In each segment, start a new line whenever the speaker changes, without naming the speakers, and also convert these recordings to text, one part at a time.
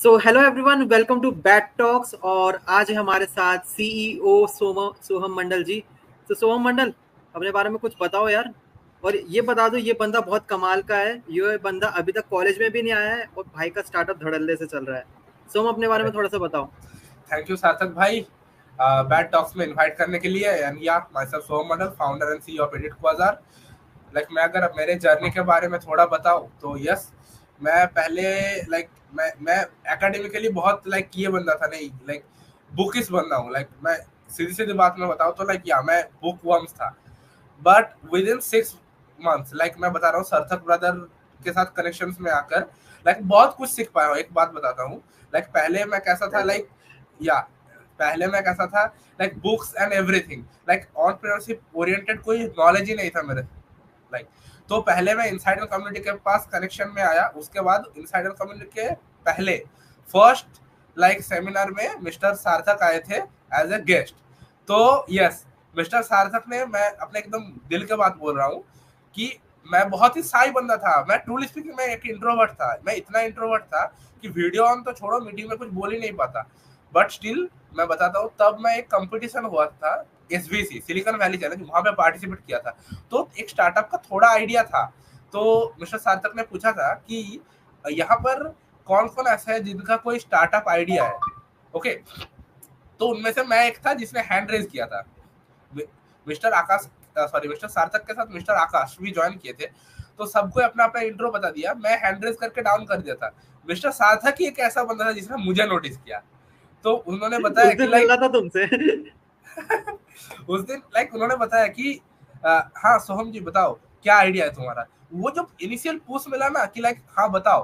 So hello everyone, welcome to Bat Talks. और आज है हमारे साथ सीईओ सोहम मंडल जी। तो सोहम मंडल, अपने बारे में कुछ बताओ यार। और ये बता दो, ये बंदा बहुत कमाल का है। ये बंदा अभी तक कॉलेज में भी नहीं आया है और भाई का स्टार्टअप धड़ल्ले से चल रहा है। सोहम, अपने बारे
अरे
में थोड़ा सा बताओ।
थैंक यू सार्थक भाई, बैड टॉक्स में इनवाइट करने के लिए। एंड या my self Soham Mandal, founder and CEO of edit quasar. मैं अगर मेरे जर्नी के बारे में थोड़ा बताऊं तो यस, मैं पहले मैं एकेडमिकली बहुत ये बंदा था नहीं, बुकिश बंदा हूँ। मैं सीधी सीधी बात में बताऊं तो मैं बुक वर्म्स था। बट विद इन 6 months, मैं बता रहा हूँ, सार्थक ब्रदर के साथ कनेक्शंस में आकर बहुत कुछ सीख पाया हूँ। एक बात बताता हूँ, पहले मैं कैसा था, या पहले मैं कैसा था, books and everything, entrepreneurship oriented कोई नॉलेज ही नहीं था मेरे। लाइक तो पहले मैं इनसाइडर कम्युनिटी के पास कनेक्शन में आया। उसके बाद इनसाइडर कम्युनिटी के पहले फर्स्ट सेमिनार में मिस्टर सार्थक आए थे एज ए गेस्ट। तो यस, मिस्टर सार्थक ने, मैं अपने एकदम दिल के बात बोल रहा हूँ कि मैं बहुत ही साई बंदा था। मैं ट्रूली स्पीकिंग मैं एक इंट्रोवर्ट था। मैं इतना इंट्रोवर्ट था कि वीडियो ऑन तो छोड़ो, मीटिंग में कुछ बोल ही नहीं पाता। बट स्टिल मैं बताता हूँ, तब मैं एक कंपटीशन हुआ था, SVC सिलिकॉन वैली चैलेंज, वहां पे पार्टिसिपेट किया था। तो एक स्टार्टअप का थोड़ा आइडिया था। तो मिस्टर सार्थक ने पूछा था कि यहाँ पर कौन कौन ऐसा है जिनका कोई स्टार्टअप आइडिया है। ओके, तो उनमें से मैं एक था जिसने हैंड रेज किया था। मिस्टर सार्थक के साथ मिस्टर आकाश भी ज्वाइन किए थे। तो सबको अपना अपना इंट्रो बता दिया, मैं हैंड रेज करके डाउन कर दिया था। मिस्टर सार्थक ही एक ऐसा बंदा था जिसने मुझे नोटिस किया। तो उन्होंने बताया
उस
कि
दिन मिल रहा था तुमसे।
उस दिन उन्होंने बताया कि हाँ सोहम जी बताओ क्या आइडिया है तुम्हारा। वो जो इनिशियल पुश मिला ना कि हाँ बताओ,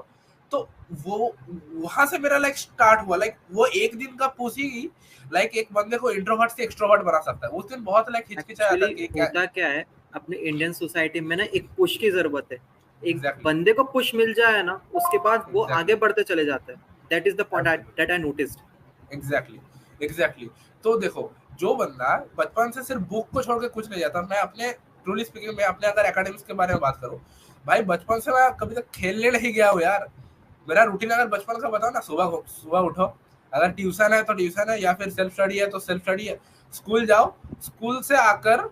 तो वो वहां से मेरा स्टार्ट हुआ। वो एक दिन का पुश ही एक बंदे को इंट्रोवर्ट से एक्सट्रोवर्ट बना सकता है। उस दिन बहुत हिचकिचाया था
एक्चुअली
कि क्या।
होता क्या है, अपने इंडियन सोसाइटी में ना एक पुश की जरूरत है। एक
एग्जैक्टली,
बंदे को पुश मिल जाए ना, उसके बाद वो आगे
एग्जैक्टली,
बढ़ते चले जाते हैं। That is the point that I noticed.
Exactly, exactly. तो देखो, जो बंदा बचपन से सिर्फ बुक को छोड़ के कुछ नहीं जाता। मैं अपने ट्रूली स्पीकिंग में अपने अगर एकेडमिक्स के बारे में बात करूं, भाई बचपन से मैं कभी तक खेलने नहीं गया हूँ यार। मेरा रूटीन अगर बचपन का बताओ ना, सुबह सुबह उठो, अगर ट्यूशन है तो ट्यूशन है, या फिर सेल्फ स्टडी है तो सेल्फ स्टडी है। स्कूल जाओ, स्कूल से आकर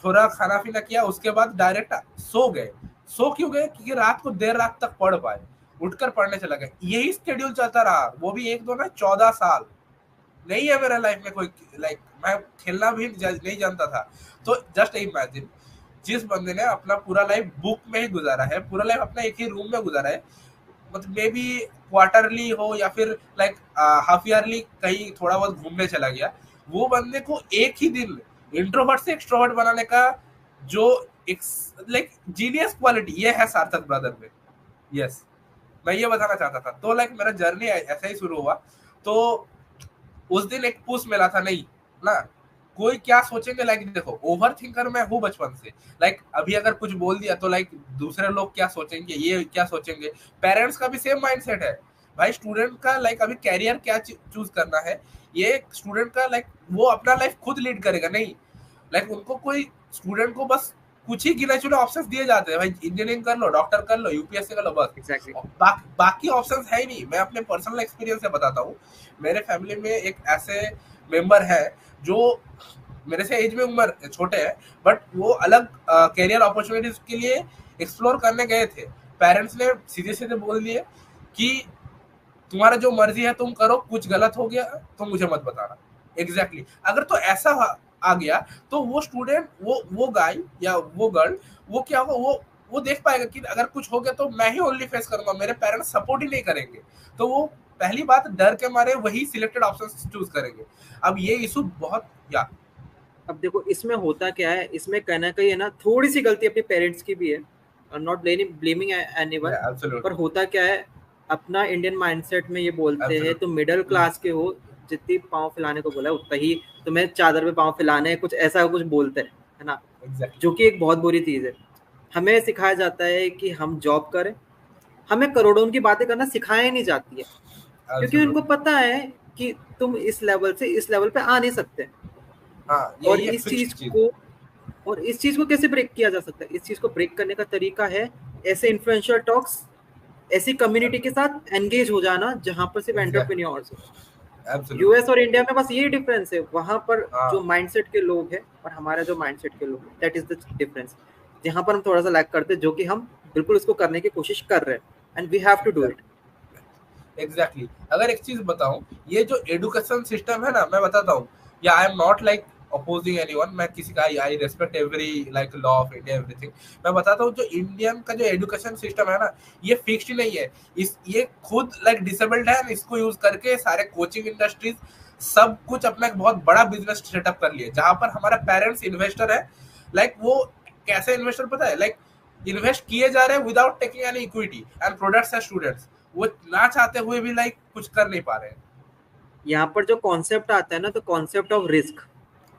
थोड़ा खाना पीना किया, उसके बाद डायरेक्ट सो गए। सो क्यों गए? क्योंकि रात को देर रात तक पढ़ पाए, उठकर पढ़ने चला गया। यही स्केड्यूल चलता रहा, वो भी एक दो ना 14 साल। नहीं है मेरे लाइफ में कोई मैं खेलना भी नहीं जानता था। तो जस्ट इमेजिन, जिस बंदे ने अपना पूरा लाइफ बुक में ही गुजारा है, पूरा लाइफ अपना एक ही रूम में गुजारा है, मतलब मे बी क्वार्टरली हो या फिर हाफ ईयरली कहीं थोड़ा बहुत घूमने चला गया, वो बंदे को एक ही दिन इंट्रोवर्ट से एक्सट्रोवर्ट बनाने का जो एक जीनियस क्वालिटी ये है सार्थक ब्रदर में। यस, मैं ये बताना चाहता था। तो मेरा जर्नी ऐसा ही शुरू हुआ। तो उस दिन एक पुश मिला था नहीं ना, कोई क्या सोचेंगे। देखो, ओवर थिंकर मैं हूँ बचपन से। अभी अगर कुछ बोल दिया तो दूसरे लोग क्या सोचेंगे, ये क्या सोचेंगे। पेरेंट्स का भी सेम माइंडसेट है भाई। स्टूडेंट का अभी कैरियर क्या चूज करना है, ये स्टूडेंट का वो अपना लाइफ खुद लीड करेगा नहीं। उनको कोई स्टूडेंट को बस कुछ ही गिने चुने ऑप्शंस दिए जाते हैं, भाई इंजीनियरिंग कर लो, डॉक्टर कर लो, यूपीएससी कर लो, बस।
एग्जैक्टली।
बाकी ऑप्शंस है ही नहीं। मैं अपने पर्सनल एक्सपीरियंस से बताता हूँ। मेरे फैमिली में एक ऐसे मेंबर है जो मेरे से एज में उम्र छोटे हैं, बट वो अलग कैरियर अपॉर्चुनिटीज के लिए एक्सप्लोर करने गए थे। पेरेंट्स ने सीधे सीधे बोल दिए कि तुम्हारा जो मर्जी है तुम करो, कुछ गलत हो गया तो मुझे मत बताना। एग्जैक्टली, अगर तो ऐसा आ गया तो वो स्टूडेंट, वो गाय या वो गर्ल, वो क्या होगा, वो देख पाएगा कि अगर कुछ हो गया तो मैं ही ओनली फेस करूंगा, मेरे पेरेंट्स सपोर्ट ही नहीं करेंगे। तो वो पहली बात, डर के मारे वही सिलेक्टेड ऑप्शन चूज करेंगे। अब ये इशू बहुत या
अब देखो, इसमें होता क्या है, इसमें कहीं ना कहीं है ना, थोड़ी सी गलती अपने पेरेंट्स की भी है। I am not blaming anyone. पर
एब्सोल्युटली,
होता क्या है, अपना इंडियन माइंडसेट में ये बोलते हैं तुम मिडिल
एब्सोल्युटली,
क्लास के हो, जितनी पाँव फैलाने को बोला है उतना ही तुम्हें चादर पे पाँव फैलाने हैं, कुछ ऐसा कुछ बोलते हैं, है ना।
एग्जैक्टली,
जो कि एक बहुत बुरी चीज़ है। हमें सिखाया जाता है कि हम जॉब करें। हमें करोड़ों की बातें करना सिखाया नहीं जाती है, क्योंकि उनको
एब्सोल्युटली।
पता है कि तुम इस लेवल से इस लेवल पे आ नहीं सकते।
हाँ,
और
यही एक
इस चीज
फिक्स्ड चीज।
को और इस चीज को कैसे ब्रेक किया जा सकता है? इस चीज को ब्रेक करने का तरीका है ऐसे इन्फ्लुएंशियल टॉक्स, ऐसी कम्युनिटी के साथ एंगेज हो जाना जहां पर सिर्फ
एग्जैक्ट
एंटरप्रेन्योर्स हो।
एब्सोल्युटली
यूएस और इंडिया में बस यही डिफरेंस है, वहां पर जो
हाँ
माइंडसेट के लोग हैं और हमारे जो माइंडसेट के लोग हैं, दैट इज द डिफरेंस, जहां पर हम थोड़ा सा लैक करते हैं, जो कि हम बिल्कुल उसको करने की कोशिश कर रहे हैं and we have to do it.
Exactly अगर एक चीज बताऊं, ये जो एजुकेशन सिस्टम है ना, मैं बताता हूँ, या I am not like opposing anyone, मैं किसी का आई respect every like law of India everything. मैं बताता हूँ जो इंडियन का जो एजुकेशन सिस्टम है ना, ये फिक्स्ड नहीं है। इस ये खुद लाइक डिसेबल्ड है, इसको यूज करके सारे कोचिंग इंडस्ट्रीज सब कुछ अपना एक बहुत बड़ा बिजनेस सेटअप कर लिए, जहां पर हमारा पेरेंट्स इन्वेस्टर है। लाइक वो कैसे इन्वेस्टर पता है, लाइक इन्वेस्ट किए जा रहे हैं without taking any equity and products and students, वो ना चाहते हुए भी लाइक कुछ कर नहीं पा रहे हैं।
यहाँ पर जो कॉन्सेप्ट आता है ना, तो कॉन्सेप्ट ऑफ रिस्क,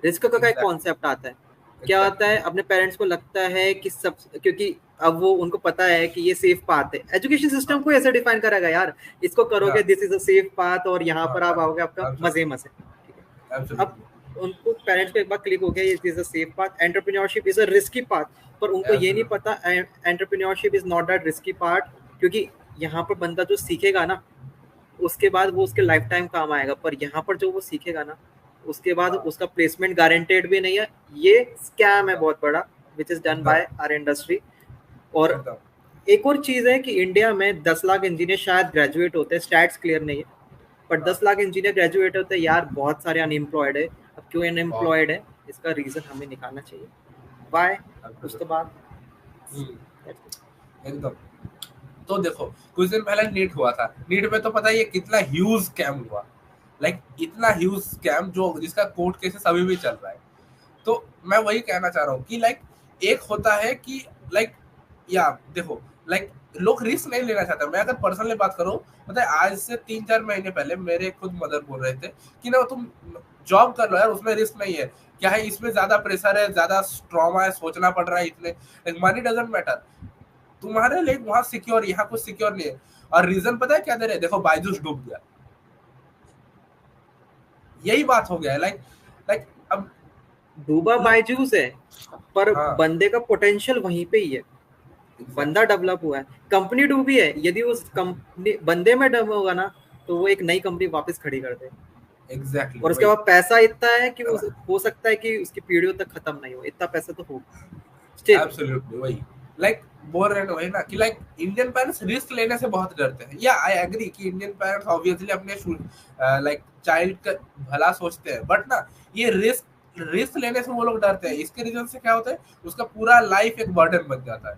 रिस्क का एक
एग्जैक्टली
कॉन्सेप्ट आता है। क्या आता
एग्जैक्टली
है, अपने पेरेंट्स को लगता है कि सब, क्योंकि अब वो उनको पता है कि ये सेफ पाथ है, एजुकेशन सिस्टम
हाँ
को ऐसे डिफाइन करेगा यार, इसको
या
करोगे this is a safe path और यहाँ
हाँ
पर आप आओगे आपका मजे मजे, ठीक है। अब
एब्सोल्युटली
उनको पेरेंट्स को एक बार क्लिक हो गया ये is a safe path, entrepreneurship is a risky path, पर उनको ये नहीं
एब्सोल्युटली
पता entrepreneurship is not that risky part, क्योंकि यहाँ पर बंदा जो सीखेगा ना, उसके बाद वो उसके लाइफ टाइम काम आएगा, पर यहाँ पर जो वो सीखेगा ना, उसके बाद
हाँ
उसका प्लेसमेंट गारंटेड भी नहीं है। ये स्कैम है
एकदम
बहुत बड़ा, विच इज डन
एकदम
बाय आवर इंडस्ट्री। और
एकदम
एक और चीज है कि इंडिया में 10 लाख इंजीनियर शायद ग्रेजुएट होते हैं, स्टैट्स क्लियर नहीं है, पर
हाँ
10 लाख इंजीनियर ग्रेजुएट होते हैं यार, बहुत सारे अनएम्प्लॉयड है। अब क्यों
बहुत
अनएम्प्लॉयड है, इसका रीजन हमें निकालना चाहिए। बाय, कुछ तो
एब्सोल्युटली
बात।
एकदम। तो देखो कुछ दिन पहले नीट हुआ था, नीट में तो पता है ये कितना ह्यूज स्कैम हुआ, लाइक इतना ह्यूज स्कैम जो जिसका कोर्ट केसेस अभी भी चल रहा है। तो मैं वही कहना चाह रहा हूँ कि लाइक एक होता है कि लाइक या देखो लाइक लोग रिस्क नहीं लेना चाहते। मैं अगर पर्सनली बात करूँ, पता है आज से 3-4 महीने पहले मेरे खुद मदर बोल रहे थे कि ना तुम जॉब कर लो यार, उसमें रिस्क नहीं है, क्या है इसमें ज्यादा प्रेशर है, ज्यादा ट्रॉमा है, सोचना पड़ रहा है इतने, मनी डजंट मैटर, तुम्हारे लिए वहां सिक्योर, यहाँ कुछ सिक्योर नहीं है। और रीजन पता है क्या दे रहे, देखो बायजूस डूब गया, यही बात हो गया है। लाइक लाइक अब
डूबा बायजूस है, पर
हाँ
बंदे का पोटेंशियल वहीं पे ही है, बंदा
एग्जैक्टली
डेवलप हुआ है। कंपनी डूबी है, यदि उस कंपनी बंदे में डब होगा ना, तो वो एक नई कंपनी वापस खड़ी कर दे,
एग्जैक्टली
और उसके
वही
बाद पैसा इतना है कि हो सकता है कि उसकी पीढ़ियों तक खत्म नहीं हो, इतना पैसा तो होगा स्टिल।
एब्सोल्युटली वही लाइक बोल रहे हैं वही ना कि लाइक इंडियन पेरेंट्स रिस्क लेने से बहुत डरते हैं। या आई एग्री कि इंडियन पेरेंट्स ऑब्वियसली अपने लाइक चाइल्ड का भला सोचते हैं, बट ना ये रिस्क रिस्क लेने से वो लोग डरते हैं। इसके रीजन से क्या होता है, उसका पूरा लाइफ एक बर्डन बन जाता है,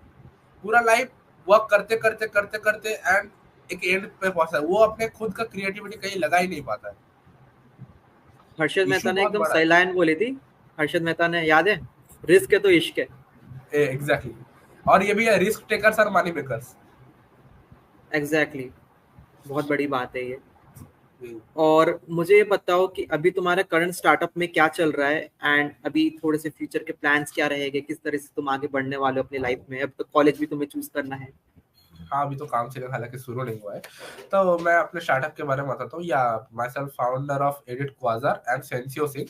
पूरा लाइफ वर्क करते करते करते करते एंड एक एंड पे पहुंचता है, वो अपने खुद का क्रिएटिविटी कहीं लगा ही नहीं पाता है।
हर्षद
इशू
मेहता ने
बहुत
एकदम
बड़ा
सही लाइन बोली थी, हर्षद मेहता ने, याद है, रिस्क है तो इश्क है।
है एग्जैक्टली। और ये भी है, रिस्क टेकर्स और मनी मेकर्स।
एग्जैक्टली, बहुत बड़ी बात है ये। और मुझे ये बताओ कि अभी तुम्हारा करंट स्टार्टअप में क्या चल रहा है, एंड अभी थोड़े से फ्यूचर के प्लान्स क्या रहेंगे, किस तरह से तुम आगे बढ़ने वाले हो अपनी लाइफ में, अब तो कॉलेज भी तुम्हें चूज करना है।
हाँ अभी तो काम चलेगा, हालांकि शुरू नहीं हुआ है। तो मैं अपने स्टार्टअप के बारे में बताता हूँ, या myself founder of Edit Quasar and Sensio Sync.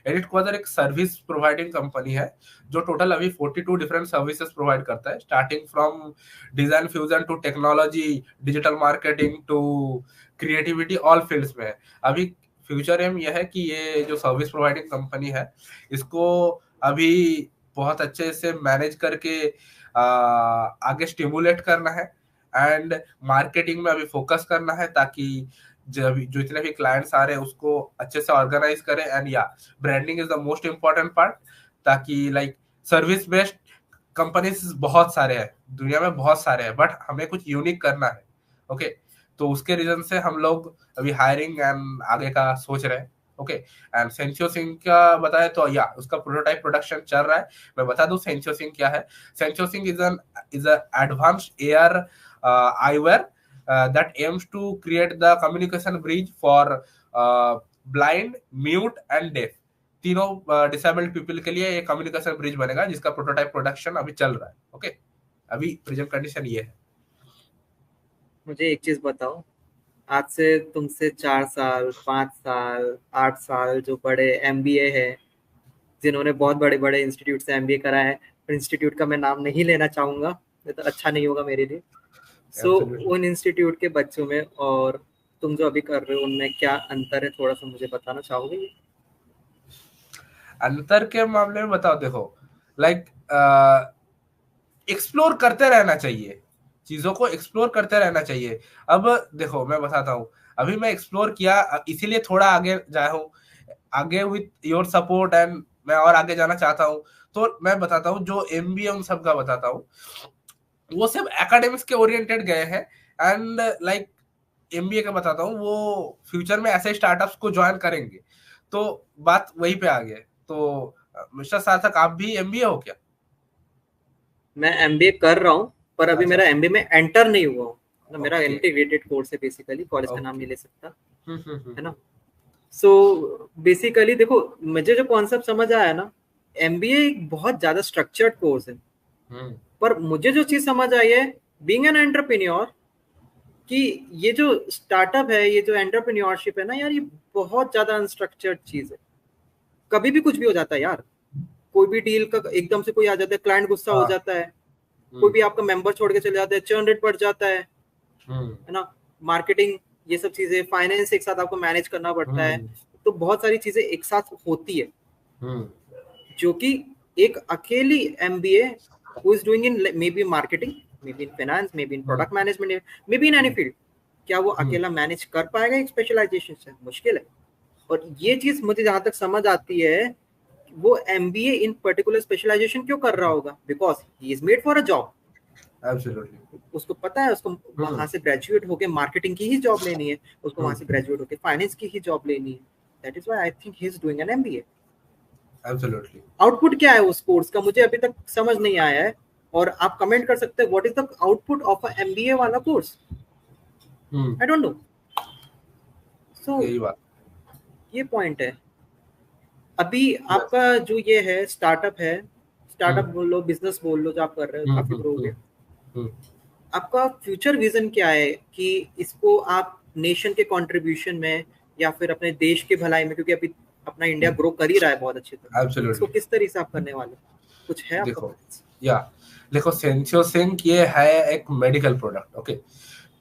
Edit Quasar एक सर्विस प्रोवाइडिंग कंपनी है जो टोटल अभी 42 डिफरेंट सर्विसेज प्रोवाइड करता है, starting from design fusion to technology, digital marketing to creativity, all fields में है। अभी फ्यूचर एम यह है कि ये जो सर्विस प्रोवाइडिंग कंपनी है, इसको अभी बहुत अच्छे से मैनेज करके आगे स्टिमुलेट करना है एंड मार्केटिंग में अभी फोकस करना है, ताकि जब जो इतने भी क्लाइंट्स आ रहे हैं उसको अच्छे से ऑर्गेनाइज करें। एंड या branding is the most important part, ताकि लाइक सर्विस बेस्ड कंपनीज बहुत सारे हैं दुनिया में, बहुत सारे हैं, बट हमें कुछ यूनिक करना है। ओके तो उसके रीजन से हम लोग अभी हायरिंग एंड आगे का सोच रहे हैं। ओके एंड सेंसियो सिंह का बताए तो या उसका प्रोटोटाइप प्रोडक्शन चल रहा है। मैं बता दूं सेंसियो सिंह क्या है। Sensio Sync is a advanced AR eyewear that aims to create the communication bridge for blind, mute and deaf, तीनों डिसेबल्ड पीपल के लिए ये कम्युनिकेशन ब्रिज बनेगा, जिसका प्रोटोटाइप प्रोडक्शन अभी चल रहा है। ओके अभी प्रेजेंट कंडीशन ये है।
मुझे एक चीज बताओ, आज से तुमसे 4 साल, 5 साल, 8 साल जो बड़े एमबीए है, जिन्होंने बहुत बड़े बड़े इंस्टीट्यूट से एमबीए करा है, इंस्टीट्यूट का मैं नाम नहीं लेना चाहूंगा, ये तो अच्छा नहीं होगा मेरे लिए, सो उन इंस्टीट्यूट के बच्चों में और तुम जो अभी कर रहे हो उनमें क्या अंतर है, थोड़ा सा मुझे बताना चाहोगे?
अंतर के मामले में बताओ, देखो लाइक एक्सप्लोर करते रहना चाहिए, चीजों को एक्सप्लोर करते रहना चाहिए। अब देखो मैं बताता हूँ, अभी मैं एक्सप्लोर किया इसीलिए थोड़ा आगे जाया हूँ, आगे विथ योर सपोर्ट एंड मैं और आगे जाना चाहता हूँ। तो मैं बताता हूँ जो एमबीए उन सब का बताता हूँ, वो सब एकेडमिक्स के ओरिएंटेड गए हैं। एंड लाइक एमबीए का बताता हूँ, वो फ्यूचर में ऐसे स्टार्टअप्स को ज्वाइन करेंगे। तो बात वहीं पे आ गया। तो मिस्टर सार्थक, आप भी एमबीए हो क्या?
मैं एमबीए कर रहा हूँ, पर अभी
अच्छा।
मेरा एमबीए में एंटर नहीं हुआ हूँ। तो मेरा
Okay.
इंटीग्रेटेड कोर्स है, बेसिकली कॉलेज का नाम
Okay.
नहीं ले सकता, है ना।
हम्म।
सो बेसिकली देखो, मुझे जो कॉन्सेप्ट समझ आया ना, एमबीए एक बहुत ज्यादा स्ट्रक्चर्ड कोर्स है, पर मुझे जो चीज समझ आई है बीइंग एन एंटरप्रेन्योर, कि ये जो स्टार्टअप है, ये जो एंटरप्रेन्योरशिप है ना यार, ये बहुत ज्यादा अनस्ट्रक्चर्ड चीज है। कभी भी कुछ भी हो जाता है यार, कोई भी डील का एकदम से कोई आ जाता है, क्लाइंट गुस्सा हो जाता है, कोई भी आपका मेंबर छोड़ के चले जाता है, चर्न रेट बढ़ जाता है ना, मार्केटिंग, ये सब चीजें, फाइनेंस एक साथ आपको मैनेज करना पड़ता है। तो बहुत सारी चीजें एक साथ होती है, जो कि एक अकेली MBA who is doing in may be marketing, may be in finance, may be in product management, may be in any field, क्या वो अकेला मैनेज कर पाएगा एक स्पेशलाइजेशन से? मुश्किल है। और ये चीज मुझे जहां तक समझ आती है, वो एमबीए इन पर्टिकुलर स्पेशलाइजेशन क्यों कर रहा होगा, because he is made for a job.
Absolutely.
उसको पता है उसको वहां से ग्रेजुएट होके मार्केटिंग की ही जॉब लेनी है, उसको वहां से ग्रेजुएट होके फाइनेंस की ही जॉब लेनी है। That is why I think he is doing an MBA.
Absolutely.
Output क्या है उस कोर्स का, मुझे अभी तक समझ नहीं आया है, और आप कमेंट कर सकते हैं what is the output of a MBA वाला course. I don't know. So
यही बात,
ये पॉइंट है। अभी आपका जो ये है स्टार्टअप है, स्टार्टअप बोल लो, बिजनेस बोल लो, जो आप कर रहे हो, काफी ग्रो हो गया। आपका फ्यूचर विजन क्या है कि इसको आप नेशन के कंट्रीब्यूशन में या फिर अपने देश के भलाई में, क्योंकि अभी अपना इंडिया ग्रो कर ही रहा है बहुत अच्छे तरह, इसको किस तरीके से आप करने वाले, कुछ है आपका?
देखो देखो सेंसियोसिंक ये है एक मेडिकल प्रोडक्ट, ओके।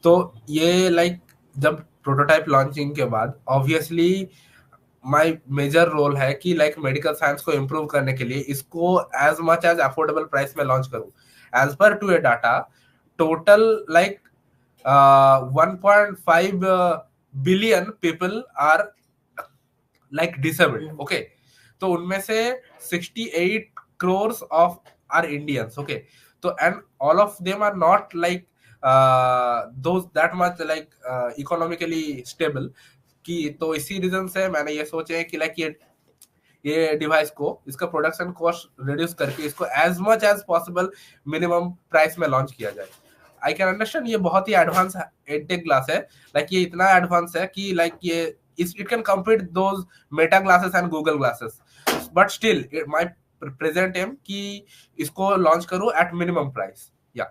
तो ये लाइक जब प्रोटोटाइप लॉन्चिंग के बाद ऑब्वियसली माय मेजर रोल है कि लाइक मेडिकल साइंस को इम्प्रूव करने के लिए इसको as much as affordable price में लॉन्च करूं। As per to a data, total like 1.5 billion people are like disabled, okay. तो उनमें से 68 crores of are Indians, okay. So and all of them are not like those that much like economically stable कि, तो इसी reason से मैंने ये सोचे कि लाइक ये डिवाइस को, इसका प्रोडक्शन कॉस्ट रिड्यूस करके इसको as much as possible minimum price में लॉन्च किया जाए। आई कैन अंडरस्टैंड ये बहुत ही एडवांस एडटेक ग्लास है, लाइक ये इतना एडवांस है कि लाइक ये it can compete those Meta glasses and Google glasses, but still my present aim कि इसको लॉन्च करूं at minimum price, yeah.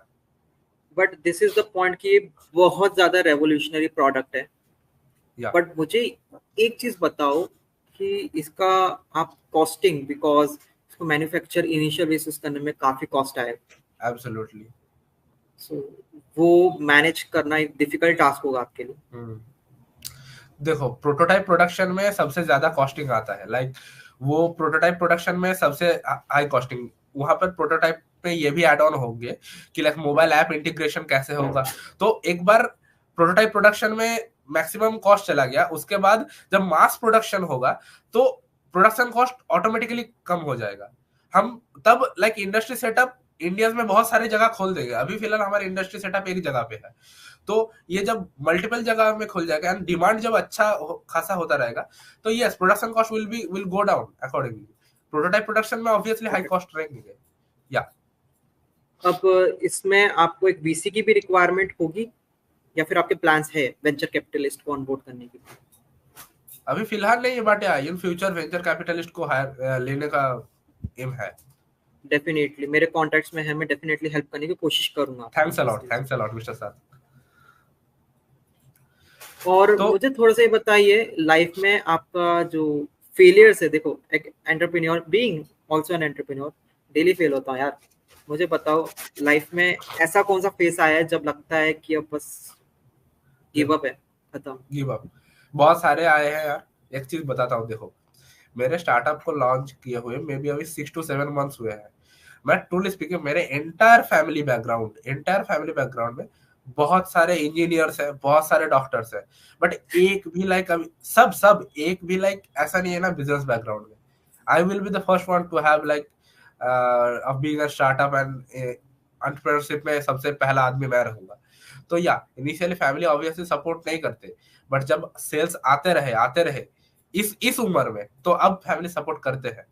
But this is the point कि बहुत ज्यादा रेवोल्यूशनरी प्रोडक्ट है, बट मुझे एक चीज बताओ कि इसका आप कॉस्टिंग, बिकॉज इसको मैन्युफैक्चर इनिशियल बेसिस करने में काफी कॉस्ट आएगा।
एब्सोल्युटली।
सो वो मैनेज करना एक डिफिकल्ट टास्क होगा आपके लिए।
देखो प्रोटोटाइप प्रोडक्शन में सबसे ज्यादा कॉस्टिंग आता है, लाइक वो प्रोटोटाइप प्रोडक्शन में सबसे हाई कॉस्टिंग, वहां पर प्रोटोटाइप पे ये भी एड ऑन होंगे कि लाइक मोबाइल ऐप इंटीग्रेशन कैसे होगा। तो एक बार प्रोटोटाइप प्रोडक्शन में मैक्सिमम कॉस्ट चला गया, उसके बाद जब मास प्रोडक्शन होगा तो प्रोडक्शन कॉस्ट ऑटोमेटिकली कम हो जाएगा। हम तब लाइक इंडस्ट्री सेटअप इंडिया में बहुत सारी जगह खोल देंगे। अभी फिलहाल हमारे इंडस्ट्री सेटअप एक जगह पे है, तो ये जब मल्टीपल जगह में खुल जाएगा एंड डिमांड जब अच्छा खासा होता रहेगा, तो yes production cost will go down accordingly. Prototype production में ऑब्वियसली हाई कॉस्ट रहेंगे, या।
अब इसमें आपको एक वीसी की भी रिक्वायरमेंट होगी या फिर आपके प्लान्स है वेंचर कैपिटलिस्ट को ऑनबोर्ड करने की?
अभी फिलहाल नहीं है, but in future venture capitalist को लेने का एम है।
डेफिनेटली मेरे कॉन्टैक्ट्स में है, मैं डेफिनेटली हेल्प करने की कोशिश करूंगा।
Thanks a lot mister sir.
और तो, मुझे थोड़ा सा ये बताइए, लाइफ में आपका जो फेलियर्स है, देखो एक entrepreneur, being also an entrepreneur, daily fail होता है यार, मुझे बताओ, लाइफ में ऐसा कौन सा फेस आया है जब लगता है कि अब बस गिव अप है, खत्म?
गिव अप बहुत सारे आए हैं यार। एक चीज बताता हूँ, देखो मेरे स्टार्टअप को लॉन्च किए हुए मे बी अभी 6 to 7 months हुए हैं। मैं ट्रूली स्पीकिंग, मेरे एंटायर फैमिली बैकग्राउंड में बहुत सारे इंजीनियर्स हैं, बहुत सारे डॉक्टर्स हैं, बट एक भी लाइक अभी सब सब एक भी लाइक ऐसा नहीं है ना बिजनेस बैकग्राउंड में। I will be the first one two have like of being a startup and entrepreneurship में सबसे पहला आदमी मैं रहूंगा। तो या इनिशियली फैमिली ऑब्वियसली सपोर्ट नहीं करते, बट जब सेल्स आते रहे इस उम्र में, तो अब फैमिली सपोर्ट करते हैं।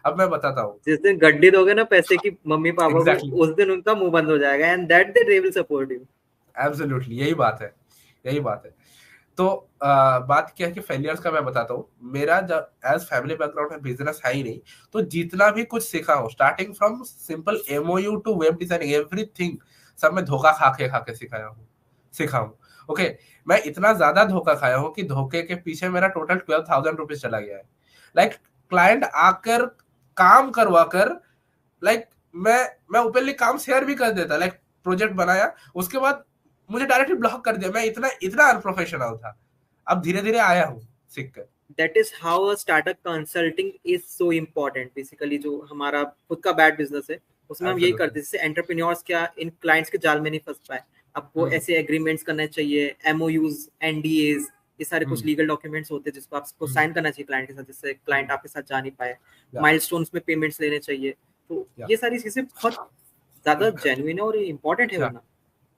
अब मैं बताता हूँ,
जिस दिन गड्डी दोगे ना पैसे की मम्मी पापा को,
एग्जैक्टली
उस दिन उनका मुंह बंद हो जाएगा, and that they will support you.
Absolutely यही बात है, यही बात है। तो बात क्या है कि फेलियर्स का मैं बताता हूँ। मेरा जब एज फैमिली बैकग्राउंड में बिजनेस है ही नहीं, तो जितना भी कुछ सीखा हूँ starting from simple MOU to web designing everything, सब मैं धोखा खा के सीखा हूँ। ओके, मैं इतना ज्यादा धोखा खाया हूँ कि धोखे के पीछे मेरा टोटल 12,000 रुपीज चला गया है। लाइक क्लाइंट आकर काम करवा कर, लाइक मैं ओपनली काम शेयर भी कर देता, लाइक प्रोजेक्ट बनाया, उसके बाद मुझे डायरेक्टली ब्लॉक कर दिया। मैं इतना इतना अनप्रोफेशनल था। अब धीरे धीरे आया हूँ सीख कर।
That is how a startup consulting is so important. Basically जो हमारा खुद का बैड बिजनेस है उसमें हम यही करते हैं, जैसे एंटरप्रेन्योर्स क्या इन क्लाइंट्स के जाल में नहीं फंस पाए, आपको ऐसे एग्रीमेंट्स करने चाहिए, एमओयूज, एनडीएज, ये सारे कुछ लीगल डॉक्यूमेंट्स होते हैं जिसको आपको साइन करना चाहिए क्लाइंट के साथ, जिससे क्लाइंट आपके साथ जा नहीं पाए। माइलस्टोन्स में पेमेंट्स लेने चाहिए। तो ये सारी चीजें बहुत ज्यादा जेन्युइन है और इम्पोर्टेंट है होना।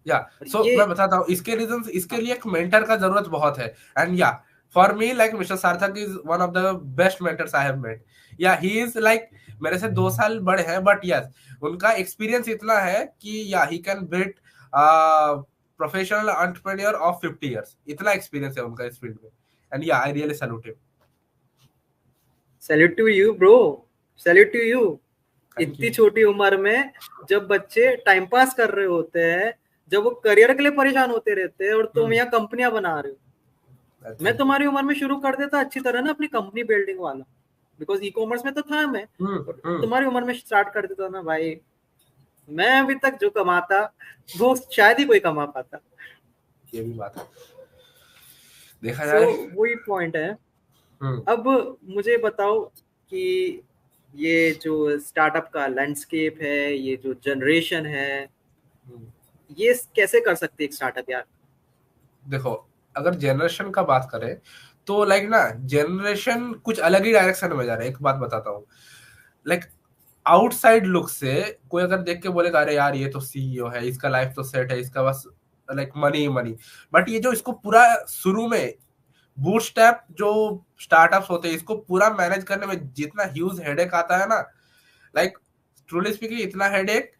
या सो मैं बताता हूँ इसके रीजंस। इसके लिए एक मेंटर का जरूरत बहुत है। And yeah for me like mister Sarthak is one of the best mentors I have met. Yeah he is like मेरे से 2 साल बड़े हैं, बट यस उनका एक्सपीरियंस इतना है कि yeah he can build professional entrepreneur of 50 years। इतना एक्सपीरियंस है उनका इस फील्ड में। And yeah I really salute him.
Salute to you bro, salute to you. इतनी छोटी उम्र में जब बच्चे टाइम पास कर रहे होते हैं, जब वो करियर के लिए परेशान होते रहते हैं, और तुम यहाँ कंपनियां बना रहे हो। मैं तुम्हारी उम्र में शुरू कर देता अच्छी तरह ना अपनी कंपनी बिल्डिंग वाला, बिकॉज ई कॉमर्स में तो था मैं। तुम्हारी उम्र में स्टार्ट कर देता ना भाई, मैं अभी तक जो कमाता वो शायद ही कोई कमा पाता।
ये भी बात है, देखा जाए।
वही पॉइंट है। अब मुझे बताओ कि ये जो स्टार्टअप का लैंडस्केप है, ये जो जनरेशन है, ये कैसे कर सकते हैं एक स्टार्टअप यार?
देखो अगर जनरेशन का बात करें तो लाइक ना जनरेशन कुछ अलग ही डायरेक्शन में जा रहा है। एक बात बताता हूँ, लाइक आउटसाइड लुक से कोई अगर देख के बोलेगा अरे यार ये तो सीईओ है, इसका लाइफ तो सेट है, इसका बस लाइक मनी मनी। बट ये जो इसको पूरा शुरू में बूटस्ट्रैप जो स्टार्टअप्स होते हैं, इसको पूरा मैनेज करने में जितना ह्यूज हेडेक आता है ना, लाइक ट्रूली स्पीकिंग इतना हेडेक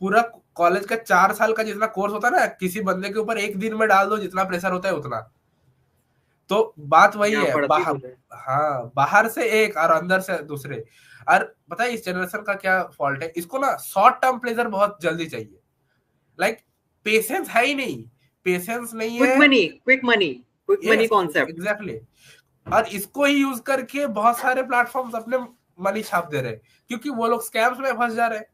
पूरा कॉलेज का 4 साल का जितना कोर्स होता है ना, किसी बंदे के ऊपर एक दिन में डाल दो जितना प्रेशर होता है उतना। तो बात वही है, बाहर से एक और अंदर से दूसरे। और पता है इस जनरेशन का क्या फॉल्ट है, इसको ना शॉर्ट टर्म प्लेजर बहुत जल्दी चाहिए। लाइक पेशेंस है ही नहीं, पेशेंस नहीं है।
Quick money concept.
एग्जैक्टली। और इसको ही यूज करके बहुत सारे प्लेटफॉर्म्स अपने मनी छाप दे रहे हैं, क्योंकि वो लोग स्कैम्स में फंस जा रहे हैं।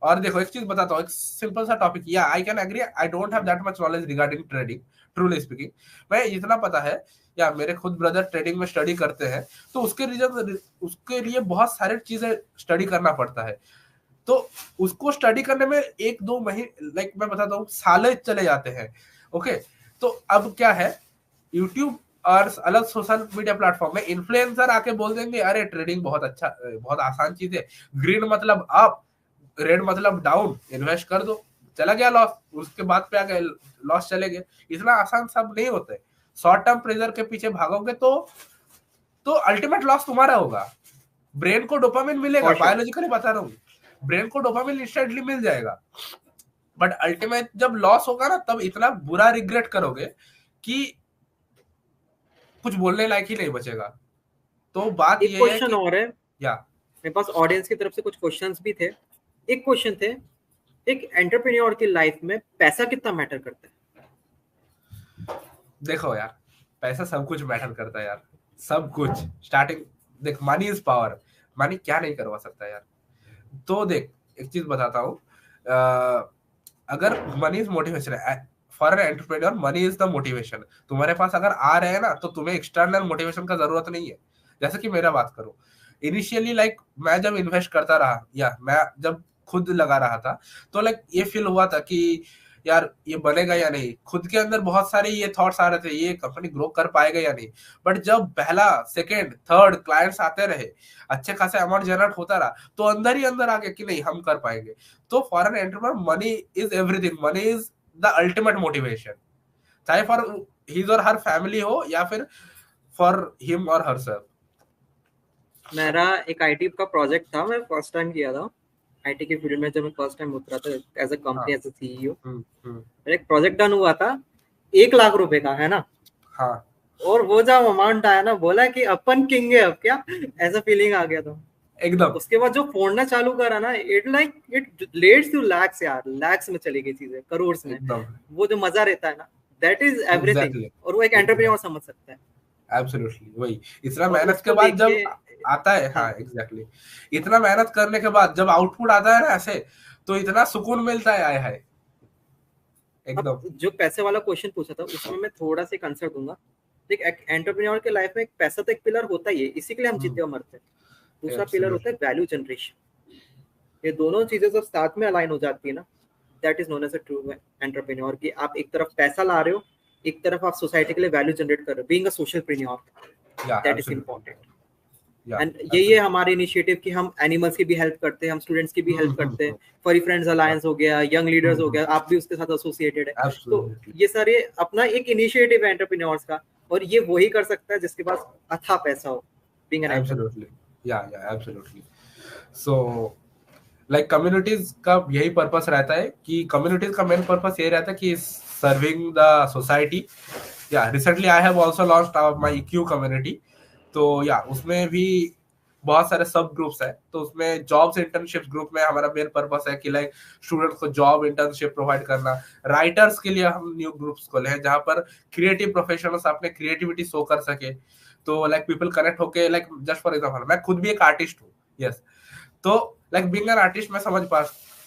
और देखो एक चीज बताता हूँ, एक सिंपल सा topic, yeah I can agree I don't have that much knowledge regarding trading truly speaking. मैं इतना पता है, या मेरे खुद ब्रदर ट्रेडिंग में स्टडी करते हैं, तो उसके लिए बहुत सारे चीजें स्टडी करना पड़ता है। तो उसको स्टडी करने में 1-2 महीने, लाइक मैं बताता हूँ साल चले जाते हैं। ओके, तो अब क्या है, यूट्यूब और अलग सोशल मीडिया प्लेटफॉर्म में इन्फ्लुएंसर आके बोल देंगे अरे ट्रेडिंग बहुत अच्छा, बहुत आसान चीज है, ग्रीन मतलब अप, रेड मतलब डाउन, इन्वेस्ट कर दो, चला गया लॉस, उसके बाद पे आ गए लॉस चले गए। इतना आसान सब नहीं होता है। शॉर्ट टर्म प्रेशर के पीछे भागोगे तो अल्टीमेट लॉस तुम्हारा होगा। ब्रेन को डोपामिन मिलेगा, बायोलॉजिकली बता रहा हूँ, ब्रेन को डोपामिन इंस्टेंटली मिल जाएगा, बट अल्टीमेट जब लॉस होगा ना, तब इतना बुरा रिग्रेट करोगे कि कुछ बोलने लायक ही नहीं बचेगा। तो बात ये है
क्वेश्चन और है,
या
मेरे पास ऑडियंस की तरफ से कुछ क्वेश्चंस भी थे। एक क्वेश्चन थे, एक एंटरप्रेन्योर की लाइफ में पैसा कितना मैटर करता है?
देखो यार, पैसा सब कुछ मैटर करता है यार, सब कुछ। Starting money is power, money क्या नहीं करवा सकता यार। तो देख एक चीज बताता हूँ, अगर मनी इज मोटिवेशन है for an entrepreneur, money is the motivation. तुम्हारे पास अगर आ रहे हैं ना तो तुम्हें एक्सटर्नल मोटिवेशन का जरूरत नहीं है। जैसे कि मेरा बात करो, इनिशियली लाइक मैं जब इन्वेस्ट करता रहा या मैं जब खुद लगा रहा था, तो लाइक ये फील हुआ था कि यार ये बनेगा या नहीं, खुद के अंदर बहुत सारे ये थॉट्स आ रहे थे, ये कंपनी ग्रो कर पाएगा या नहीं। बट जब पहला सेकेंड थर्ड क्लाइंट्स आते रहे, अच्छे खासे अमाउंट जनरेट होता रहा, तो अंदर ही अंदर आ गया कि नहीं हम कर पाएंगे। तो for an entrepreneur money is everything, money is the ultimate motivation, चाहे फॉर हिज और हर फैमिली हो या फिर फॉर हिम और हर सेल्फ।
मेरा एक आईटी का प्रोजेक्ट था, मैं फर्स्ट टाइम किया था आईटी की फील्ड में, जब मैं फर्स्ट टाइम उतरा था as a company as a CEO. मेरा एक प्रोजेक्ट डन हुआ था 1 लाख रुपए का, है ना।
हाँ।
और वो जब अमाउंट आया ना, बोला कि अपन किंग है अब क्या, ऐसा फीलिंग आ गया था
एकदम।
उसके बाद जो फोड़ना चालू करा ना, इट लेट्स टू लैक्स यार, लैक्स में चली गई चीजें, करोड़ में। वो जो मजा रहता है ना, दैट इज एवरीथिंग। और वो एक एंटरप्रेन्योर समझ सकता है।
एब्सोल्युटली वही, इतना मेहनत के बाद जब आता है, हाँ एग्जैक्टली, इतना मेहनत करने के बाद जब आउटपुट आता है ना ऐसे, तो इतना सुकून मिलता है, आया है एकदम।
जो पैसे वाला क्वेश्चन पूछा था उसमें मैं थोड़ा सा आंसर दूंगा। देख, एंटरप्रेन्योर के लाइफ में एक पैसा तो एक पिलर होता ही है, इसी के लिए हम जीते और मरते हैं। दूसरा पिलर होता है वैल्यू जनरेशन। ये दोनों चीजें जब साथ में अलाइन हो जाती है ना, that is known as a true entrepreneur. कि आप एक तरफ पैसा ला रहे हो, एक तरफ आप सोसाइटी के लिए वैल्यू जनरेट कर रहे हो, being a socialpreneur, that is important. And ये हमारे इनिशिएटिव कि हम एनिमल्स की भी हेल्प करते हैं, हम स्टूडेंट्स की भी हेल्प करते हैं। फरी फ्रेंड्स अलायंस हो गया, यंग लीडर्स हो गया, आप भी उसके साथ एसोसिएटेड है। तो ये सारे अपना एक इनिशिएटिव है एंटरप्रेन्योर्स का, और ये वही कर सकता है जिसके पास अथाह पैसा हो, बीइंग एन
एब्सोल्युटली, या एब्सोल्युटली। सो लाइक कम्युनिटीज का यही पर्पस रहता है, कि कम्युनिटीज का मेन पर्पस यही रहता है कि सर्विंग द सोसाइटी। या recently I have also launched my EQ community. तो या उसमें भी बहुत सारे सब ग्रुप्स है। तो उसमें जॉब्स इंटर्नशिप ग्रुप में हमारा मेन पर्पस है कि लाइक स्टूडेंट्स को जॉब इंटर्नशिप प्रोवाइड करना। राइटर्स के लिए हम न्यू ग्रुप्स खोले हैं जहाँ पर क्रिएटिव प्रोफेशनल्स अपने क्रिएटिविटी शो कर सके। तो लाइक पीपल कनेक्ट होके, लाइक जस्ट फॉर एग्जांपल मैं खुद भी एक आर्टिस्ट हूँ, यस। तो लाइक बीइंग एन आर्टिस्ट मैं समझ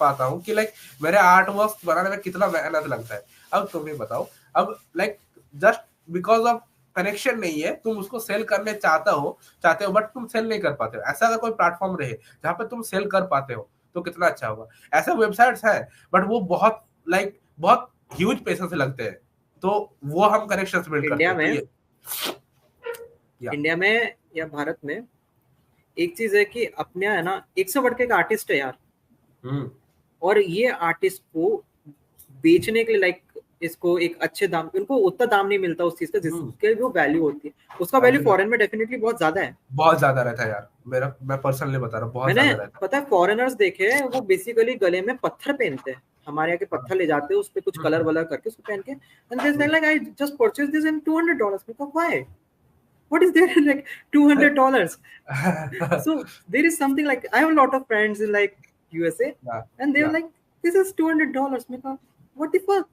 पाता हूँ कि लाइक मेरे आर्ट वर्क बनाने में कितना मेहनत लगता है। अब तुम ही बताओ, अब like just because of connection नहीं है, तुम उसको सेल करने चाहते हो बट तुम सेल नहीं कर पाते हो। ऐसा अगर कोई प्लेटफॉर्म रहे जहाँ पे तुम सेल कर पाते हो तो कितना अच्छा होगा। ऐसे वेबसाइट्स हैं बट वो बहुत बहुत ह्यूज पैसे से लगते हैं। तो वो हम कनेक्शंस बिल्ड करते हैं।
इंडिया में या भारत में एक चीज है कि अपने है ना 100 बढ़ के एक आर्टिस्ट है यार। और ये आर्टिस्ट को बेचने के लिए लाइक इसको एक अच्छे दाम, उनको उतना दाम नहीं मिलता उस चीज का जिसके वो वैल्यू होती है। उसका वैल्यू फॉरेन में डेफिनेटली बहुत ज्यादा है,
बहुत ज्यादा रहता है यार। मैं पर्सनली बता रहा हूँ, बहुत ज्यादा रहता है।
पता है फॉरेनर्स देखे वो बेसिकली गले में पत्थर पहनते हैं, हमारे यहाँ के पत्थर ले जाते हैं, उस पे कुछ कलर वलर करके उसको पहन के, एंड दे से like I just purchase this in $200। मैं कहा why, what is there in like $200? So there is something like, I have a lot of friends in like USA, and they were like, this is $200. मैं कहा what the fuck,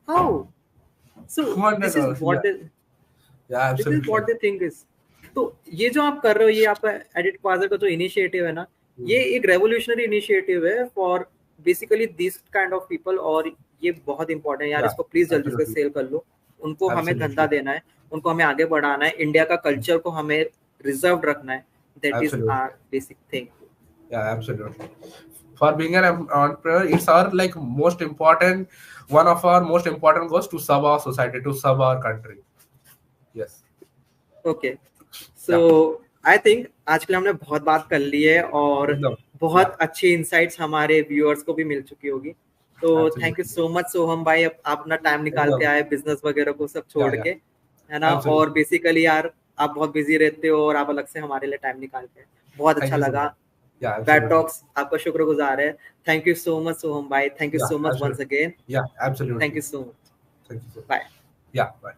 how? So this is what this is what they think is. तो ये जो आप कर रहे हो, ये आपका एडिट क्वाजर का जो इनिशिएटिव है ना, ये एक रेवोल्यूशनरी इनिशिएटिव है for basically this kind of people. और ये बहुत इंपॉर्टेंट है यार, इसको प्लीज जल्दी से सेल कर लो। उनको हमें धंधा देना है, उनको हमें आगे बढ़ाना है, इंडिया का कल्चर को हमें रिजर्व रखना है। That is our basic thing.
Yeah, absolutely. For being an entrepreneur, it's our like most important, one of our most important goals to serve our society, to serve our country. Yes.
Okay. So I think आज के लिए हमने बहुत बात कर ली है और बहुत अच्छी इंसाइट्स हमारे व्यूअर्स को भी मिल चुकी होगी। तो thank you so much Soham भाई, आप अपना टाइम निकाल के आए बिजनेस वगैरह को सब छोड़ के, है ना। और बेसिकली यार आप बहुत बिजी रहते हो और आप अलग से हमारे लिए टाइम निकाल के, बहुत अच्छा लगा। बैड टॉक्स आपका शुक्रगुजार है। Thank you so much Soham भाई, thank you so much once again.
Yeah, absolutely.
Thank you so much.
Thank you so much.
Bye.
Yeah, bye.